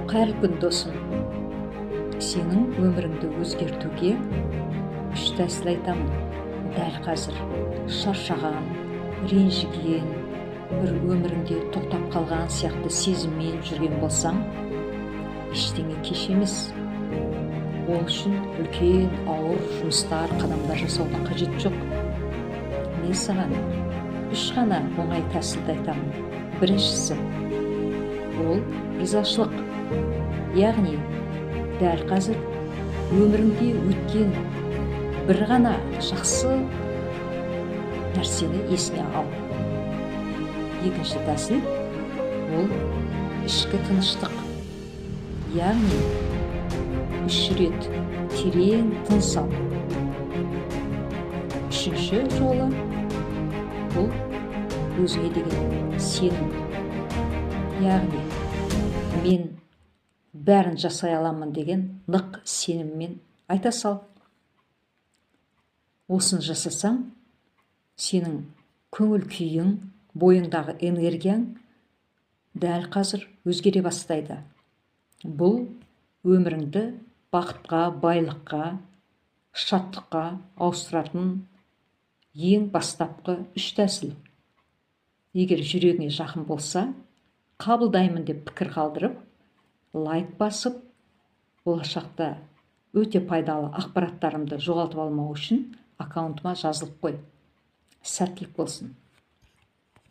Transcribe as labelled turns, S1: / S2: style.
S1: Қайырлы күн досым. Сенің өміріңді өзгертуге 3 тәсіл айтамын. Дәл қазір шаршаған, ренжіген, бір өміріңде тоқтап қалған сияқты сезіммен жүрген болсаң, ештеңе кеш емес. Ол үшін үлкен, ауыр жұмыстар, қадамдар жасаудың қажет жоқ. Мен саған 3 ғана оңай тәсілді айтамын. Біріншісі, ол ризашылық. Яғни, дәл қазір өміріңде өткен бір ғана жақсы нәрсені есіңе ал. Екінші тәсіл, ол ішкі тыныштық. Яғни, 3 рет терең тыныс ал. Үшінші жолы, ол өзіңе деген сенім. Яғни, мен бәрін жасай аламын деген нық сеніммен айта сал. Осыны жасасаң, сенің көңіл күйің, бойыңдағы энергияң дәл қазір өзгере бастайды. Бұл өміріңді бақытқа, байлыққа, шаттыққа ауыстыратын ең бастапқы 3 тәсіл. Егер жүрегіңе жақын болса, қабылдаймын деп пікір қалдырып, лайк басып, болашақта өте пайдалы ақпараттарымды жоғалтып алмау үшін аккаунтыма жазылып қой. Сәттілік болсын.